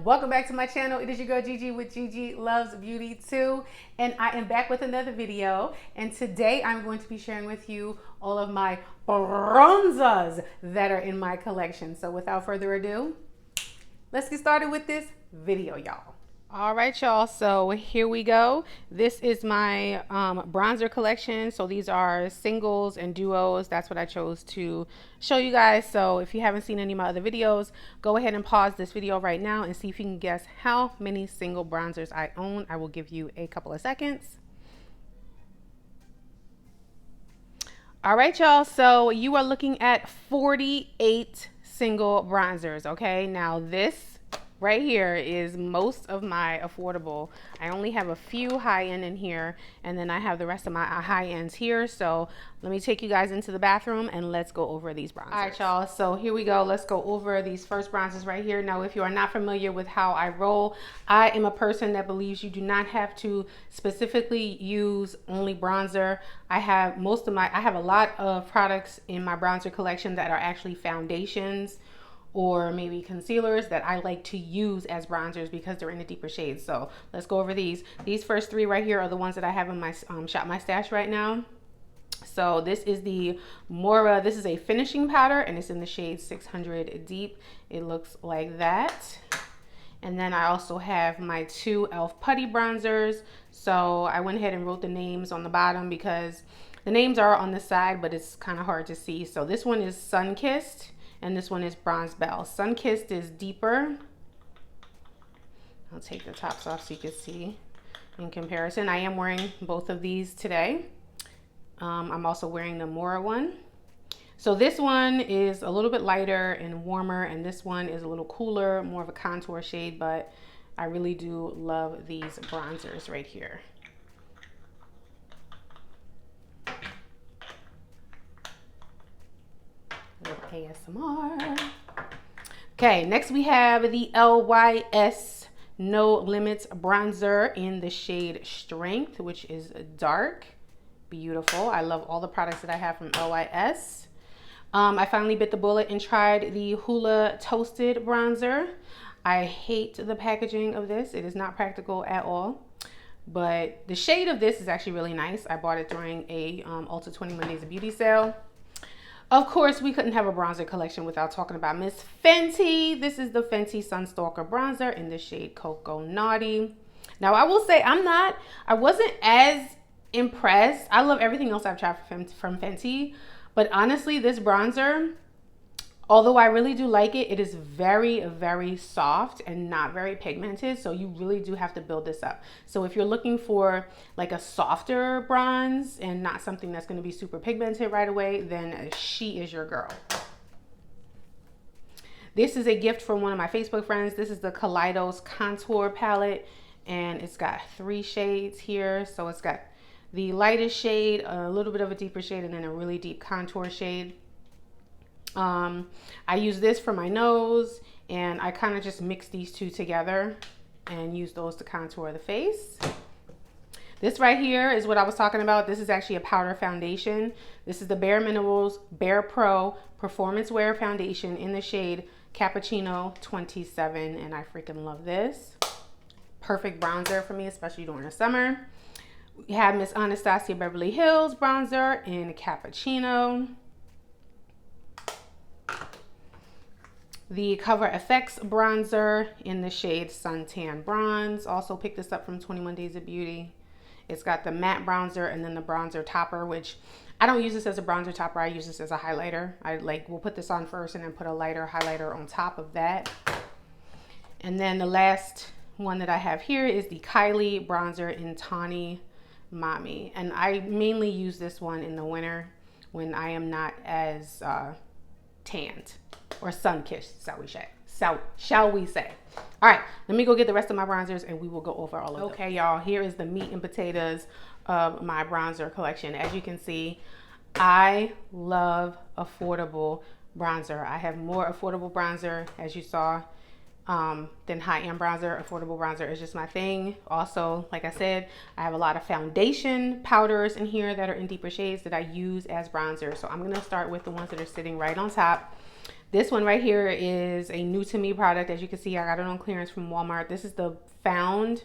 Welcome back to my channel. It is your girl Gigi with Gigi Loves Beauty Too, and I am back with another video. And today I'm going to be sharing with you all of my bronzers that are in my collection. So without further ado, let's get started with this video, y'all. All right, y'all, so here we go. This is my bronzer collection. So these are singles and duos. That's what I chose to show you guys. So if you haven't seen any of my other videos, go ahead and pause this video right now and see if you can guess how many single bronzers I own. I will give you a couple of seconds. All right, y'all, so you are looking at 48 single bronzers. Okay, now this right here is most of my affordable. I only have a few high-end in here, and then I have the rest of my high-ends here. So let me take you guys into the bathroom and let's go over these bronzers. All right, y'all, so here we go. Let's go over these first bronzers right here. Now, if you are not familiar with how I roll, I am a person that believes you do not have to specifically use only bronzer. I have a lot of products in my bronzer collection that are actually foundations or maybe concealers that I like to use as bronzers because they're in the deeper shades. So let's go over these. These first three right here are the ones that I have in my Shop My Stash right now. So this is the Mora. This is a finishing powder and it's in the shade 600 Deep. It looks like that. And then I also have my two e.l.f. putty bronzers. So I went ahead and wrote the names on the bottom because the names are on the side, but it's kind of hard to see. So this one is Sun Kissed, and this one is Bronze Belle. Sun Kissed is deeper. I'll take the tops off so you can see in comparison. I am wearing both of these today. I'm also wearing the Mora one. So this one is a little bit lighter and warmer, and this one is a little cooler, more of a contour shade, but I really do love these bronzers right here. ASMR. Okay, next we have the LYS No Limits bronzer in the shade Strength, which is dark. Beautiful. I love all the products that I have from LYS. I finally bit the bullet and tried the Hula Toasted bronzer. I hate the packaging of this. It is not practical at all. But the shade of this is actually really nice. I bought it during a Ulta 21 Days of Beauty sale. Of course, we couldn't have a bronzer collection without talking about Miss Fenty. This is the Fenty Sunstalker bronzer in the shade Cocoa Naughty. Now, I will say I wasn't as impressed. I love everything else I've tried from Fenty, but honestly, this bronzer, although I really do like it, it is very, very soft and not very pigmented. So you really do have to build this up. So if you're looking for like a softer bronze and not something that's going to be super pigmented right away, then she is your girl. This is a gift from one of my Facebook friends. This is the Kaleidos Contour Palette, and it's got 3 shades here. So it's got the lightest shade, a little bit of a deeper shade, and then a really deep contour shade. I use this for my nose, and I kind of just mix these two together and use those to contour the face. This right here is what I was talking about. This is actually a powder foundation. This is the Bare Minerals Bare Pro Performance Wear Foundation in the shade Cappuccino 27, and I freaking love this. Perfect bronzer for me, especially during the summer. We have Miss Anastasia Beverly Hills bronzer in Cappuccino. The Cover FX bronzer in the shade Suntan Bronze. Also picked this up from 21 Days of Beauty. It's got the matte bronzer and then the bronzer topper, which I don't use this as a bronzer topper. I use this as a highlighter. We'll put this on first and then put a lighter highlighter on top of that. And then the last one that I have here is the Kylie bronzer in Tawny Mommy. And I mainly use this one in the winter when I am not as tanned or sun-kissed, shall we say. All right, let me go get the rest of my bronzers and we will go over all of them. Okay, y'all, here is the meat and potatoes of my bronzer collection. As you can see, I love affordable bronzer. I have more affordable bronzer, as you saw, than high-end bronzer. Affordable bronzer is just my thing. Also, like I said, I have a lot of foundation powders in here that are in deeper shades that I use as bronzer. So I'm gonna start with the ones that are sitting right on top. This one right here is a new to me product. As you can see, I got it on clearance from Walmart. This is the Found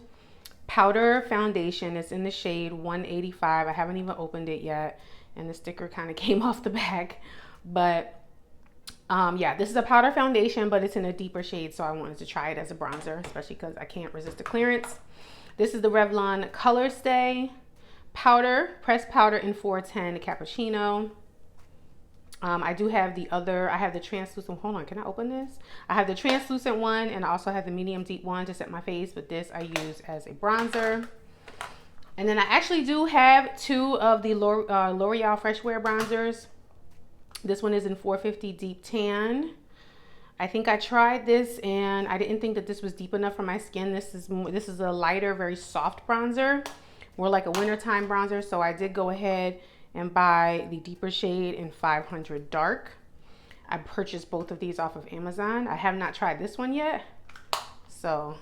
Powder Foundation. It's in the shade 185. I haven't even opened it yet, and the sticker kind of came off the back. But yeah, this is a powder foundation, but it's in a deeper shade, so I wanted to try it as a bronzer, especially because I can't resist the clearance. This is the Revlon Color Stay powder, pressed powder in 410 cappuccino. I do have the other, I have the translucent, hold on, can I open this? I have the translucent one, and I also have the medium deep one to set my face, but this I use as a bronzer. And then I actually do have two of the L'Oreal Fresh Wear bronzers. This one is in 450 Deep Tan. I think I tried this and I didn't think that this was deep enough for my skin. This is a lighter, very soft bronzer, more like a wintertime bronzer. So I did go ahead and buy the deeper shade in 500 Dark. I purchased both of these off of Amazon. I have not tried this one yet, so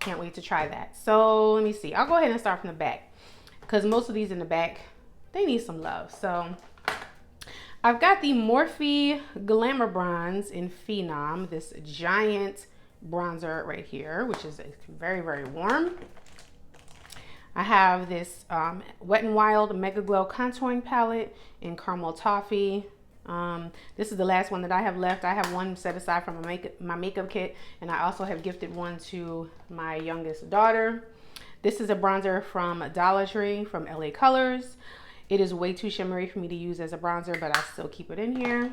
can't wait to try that. So let me see. I'll go ahead and start from the back because most of these in the back, they need some love. So I've got the Morphe Glamour Bronze in Phenom, this giant bronzer right here, which is very, very warm. I have this Wet n Wild Mega Glow Contouring Palette in Caramel Toffee. This is the last one that I have left. I have one set aside from my makeup kit, and I also have gifted one to my youngest daughter. This is a bronzer from Dollar Tree from LA Colors. It is way too shimmery for me to use as a bronzer, but I still keep it in here.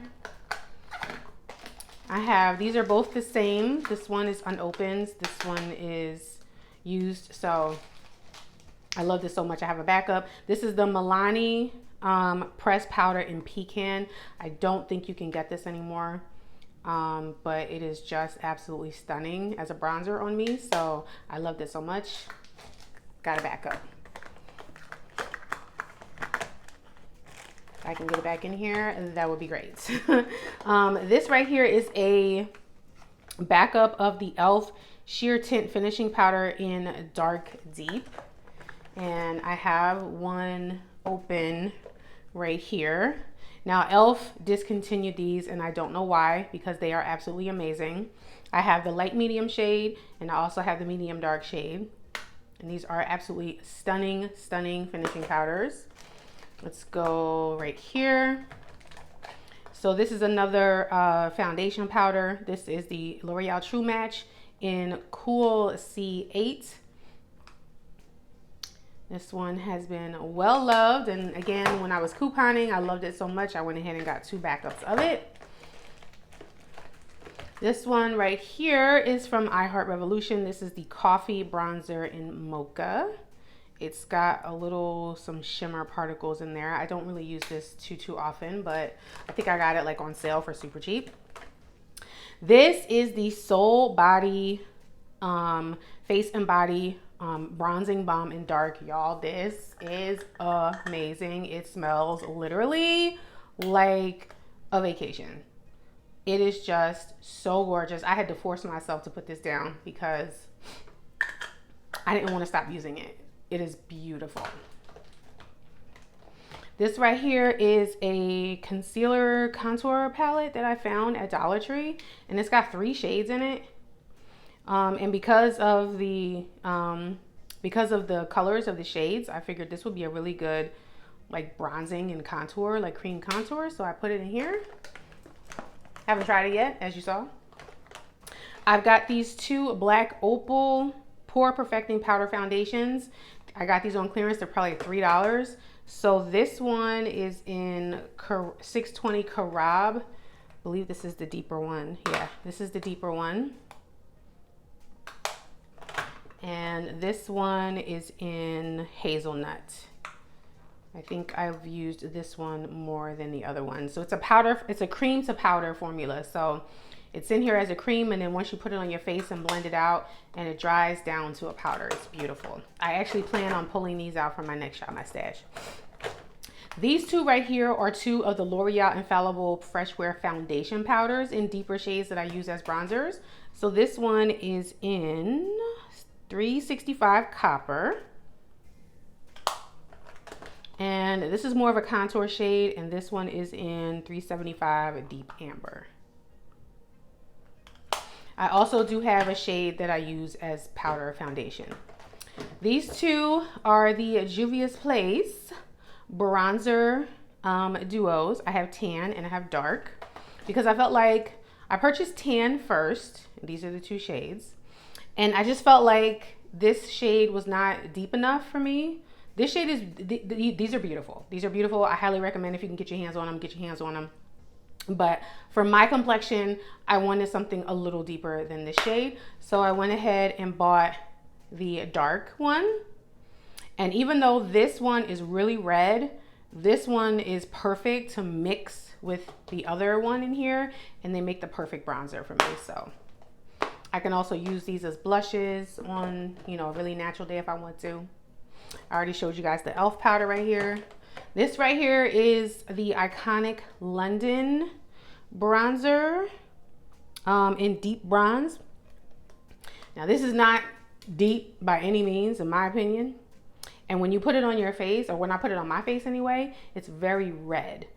These are both the same. This one is unopened. This one is used, so I love this so much. I have a backup. This is the Milani pressed powder in Pecan. I don't think you can get this anymore, but it is just absolutely stunning as a bronzer on me. So I love this so much. Got a backup. If I can get it back in here, that would be great. This right here is a backup of the e.l.f. Sheer Tint Finishing Powder in Dark Deep. And I have one open right here. Now e.l.f. discontinued these, and I don't know why, because they are absolutely amazing. I have the light medium shade, and I also have the medium dark shade. And these are absolutely stunning, stunning finishing powders. Let's go right here. So this is another foundation powder. This is the L'Oreal True Match in Cool C8. This one has been well loved, and again, when I was couponing, I loved it so much I went ahead and got two backups of it. This one right here is from iHeart Revolution. This is the Coffee Bronzer in Mocha. It's got some shimmer particles in there. I don't really use this too often, but I think I got it like on sale for super cheap. This is the Soul Body Face and Body Bronzing Balm in Dark. Y'all, this is amazing. It smells literally like a vacation. It is just so gorgeous. I had to force myself to put this down because I didn't want to stop using it. It is beautiful. This right here is a concealer contour palette that I found at Dollar Tree, and it's got 3 shades in it. And because of the colors of the shades, I figured this would be a really good like bronzing and contour, like cream contour. So I put it in here. Haven't tried it yet, as you saw. I've got these 2 Black Opal Pore Perfecting Powder Foundations. I got these on clearance. They're probably $3. So this one is in 620 Carab. I believe this is the deeper one. Yeah, this is the deeper one. And this one is in Hazelnut. I think I've used this one more than the other one. So it's a powder, it's a cream to powder formula. So it's in here as a cream, and then once you put it on your face and blend it out, and it dries down to a powder. It's beautiful. I actually plan on pulling these out from my next shop, my stash. These 2 right here are 2 of the L'Oreal Infallible Fresh Wear Foundation powders in deeper shades that I use as bronzers. So this one is in 365 Copper. And this is more of a contour shade, and this one is in 375 Deep Amber. I also do have a shade that I use as powder foundation. These two are the Juvia's Place bronzer duos. I have tan and I have dark because I felt like I purchased tan first. These are the two shades. And I just felt like this shade was not deep enough for me. This shade is, these are beautiful. These are beautiful. I highly recommend if you can get your hands on them, get your hands on them. But for my complexion, I wanted something a little deeper than this shade. So I went ahead and bought the dark one. And even though this one is really red, this one is perfect to mix with the other one in here, and they make the perfect bronzer for me. So I can also use these as blushes on, you know, a really natural day if I want to. I already showed you guys the e.l.f. powder right here. This right here is the Iconic London bronzer in deep bronze. Now this is not deep by any means, in my opinion. And when you put it on your face, or when I put it on my face anyway, it's very red.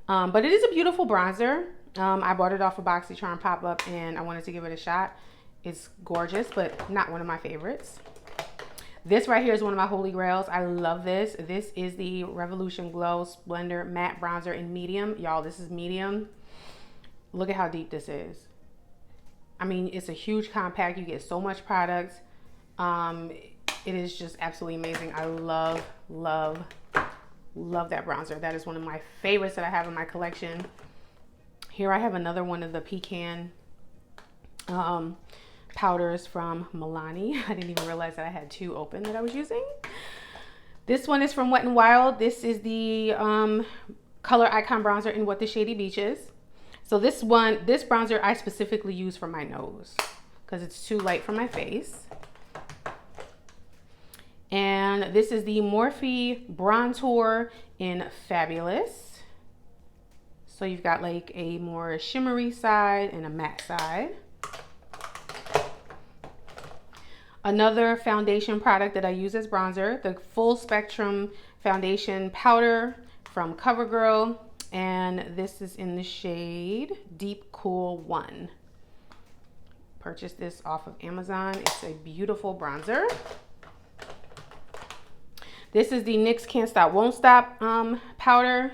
But it is a beautiful bronzer. I bought it off of BoxyCharm pop-up and I wanted to give it a shot. It's gorgeous, but not one of my favorites. This right here is one of my holy grails. I love this. This is the Revolution Glow Splendor Matte Bronzer in medium. Y'all, this is medium. Look at how deep this is. I mean, it's a huge compact. You get so much product. It is just absolutely amazing. I love, love, love that bronzer. That is one of my favorites that I have in my collection. Here I have another one of the Pecan powders from Milani. I didn't even realize that I had two open that I was using. This one is from Wet n Wild. This is the Color Icon bronzer in What the Shady Beach is. So this bronzer I specifically use for my nose because it's too light for my face. And this is the Morphe Bronzer in Fabulous. So you've got like a more shimmery side and a matte side. Another foundation product that I use as bronzer, the Full Spectrum Foundation Powder from CoverGirl. And this is in the shade Deep Cool 1. Purchased this off of Amazon. It's a beautiful bronzer. This is the NYX Can't Stop Won't Stop powder,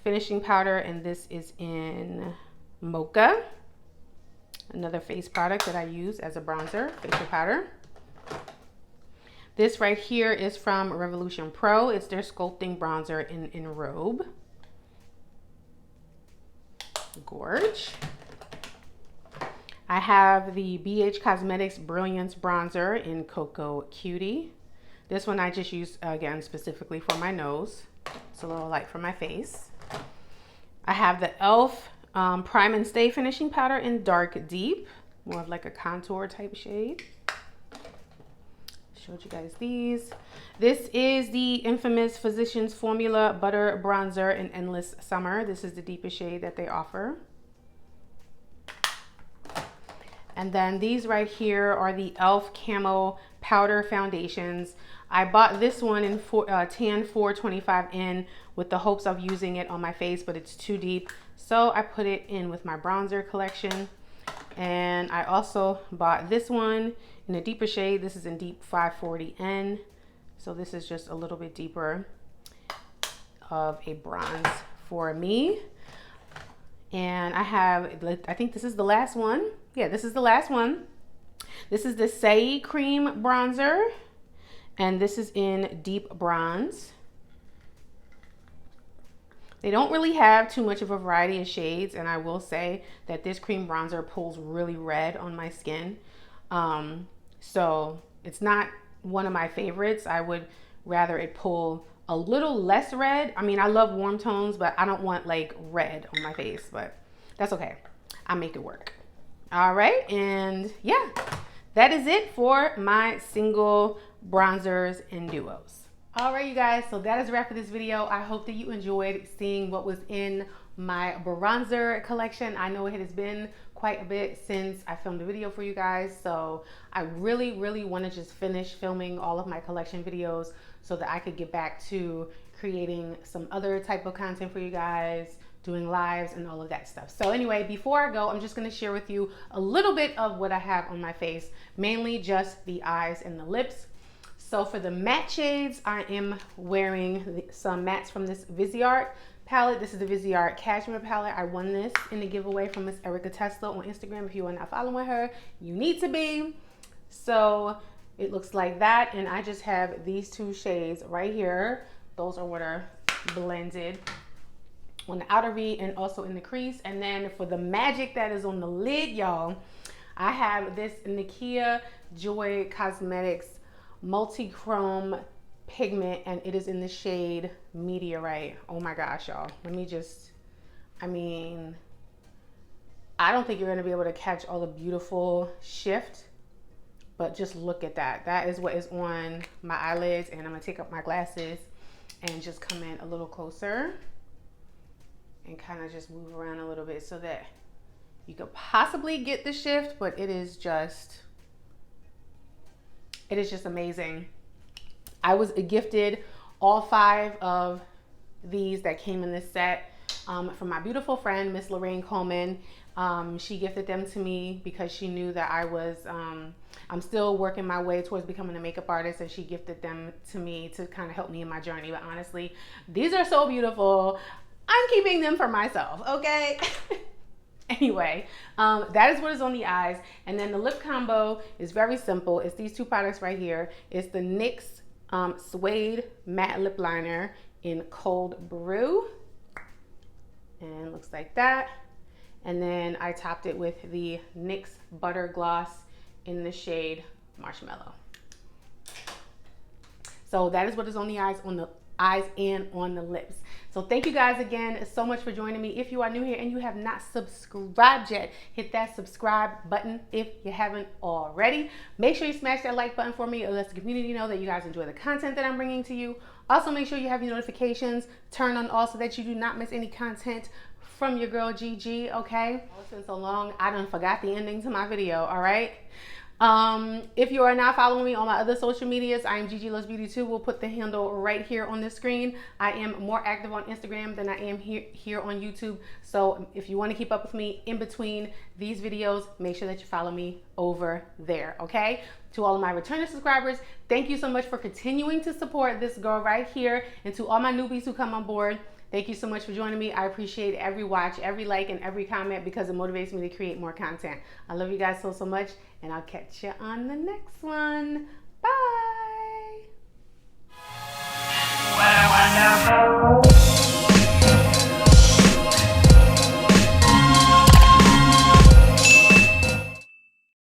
finishing powder, and this is in Mocha. Another face product that I use as a bronzer, facial powder. This right here is from Revolution Pro. It's their sculpting bronzer in Robe. Gorge. I have the BH Cosmetics Brilliance bronzer in Cocoa Cutie. This one I just use, again, specifically for my nose. It's a little light for my face. I have the e.l.f. Prime and Stay finishing powder in Dark Deep. More of like a contour type shade. Showed you guys these. This is the infamous Physicians Formula Butter Bronzer in Endless Summer. This is the deepest shade that they offer. And then these right here are the e.l.f. Camo Powder Foundations. I bought this one in Tan 425N with the hopes of using it on my face, but it's too deep. So I put it in with my bronzer collection. And I also bought this one in a deeper shade. This is in Deep 540N. So this is just a little bit deeper of a bronze for me. And I have, I think this is the last one. Yeah, this is the last one. This is the Say Cream Bronzer. And this is in Deep Bronze. They don't really have too much of a variety of shades, and I will say that this cream bronzer pulls really red on my skin. So it's not one of my favorites. I would rather it pull a little less red. I mean, I love warm tones, but I don't want like red on my face, but that's okay. I'll make it work. All right, and yeah, that is it for my single bronzers and duos. All right, you guys, so that is a wrap for this video. I hope that you enjoyed seeing what was in my bronzer collection. I know it has been quite a bit since I filmed a video for you guys, so I really want to just finish filming all of my collection videos so that I could get back to creating some other type of content for you guys, doing lives and all of that stuff. So anyway, before I go, I'm just going to share with you a little bit of what I have on my face, mainly just the eyes and the lips. So for the matte shades, I am wearing some mattes from this Viseart palette. This is the Viseart Cashmere palette. I won this in the giveaway from Miss Erica Tesla on Instagram. If you are not following her, you need to be. So it looks like that, and I just have these two shades right here. Those are what are blended on the outer V and also in the crease. And then for the magic that is on the lid, y'all, I have this Nakia Joy Cosmetics multi-chrome pigment, and it is in the shade Meteorite. Oh my gosh, y'all. Let me just, I mean, I don't think you're gonna be able to catch all the beautiful shift, but just look at that. That is what is on my eyelids, and I'm gonna take up my glasses and just come in a little closer and kind of just move around a little bit so that you could possibly get the shift, but it is just amazing. I was gifted all 5 of these that came in this set from my beautiful friend, Miss Lorraine Coleman. She gifted them to me because she knew that I was, I'm still working my way towards becoming a makeup artist, and she gifted them to me to kind of help me in my journey. But honestly, these are so beautiful. I'm keeping them for myself, okay? Anyway, that is what is on the eyes. And then the lip combo is very simple. It's these 2 products right here. It's the NYX Suede Matte Lip Liner in Cold Brew. And it looks like that. And then I topped it with the NYX Butter Gloss in the shade Marshmallow. So that is what is on the eyes and on the lips. So thank you guys again so much for joining me. If you are new here and you have not subscribed yet, hit that subscribe button if you haven't already. Make sure you smash that like button for me. It lets the community know that you guys enjoy the content that I'm bringing to you. Also, make sure you have your notifications turned on so that you do not miss any content from your girl Gigi, okay? It's been so long, I done forgot the ending to my video, all right? If you are not following me on my other social medias, I am Gigi Loves Beauty 2. We'll put the handle right here on the screen. I am more active on Instagram than I am here on YouTube. So if you want to keep up with me in between these videos, make sure that you follow me over there, okay? To all of my returning subscribers, thank you so much for continuing to support this girl right here. And to all my newbies who come on board, thank you so much for joining me. I appreciate every watch, every like, and every comment because it motivates me to create more content. I love you guys so much, and I'll catch you on the next one. Bye.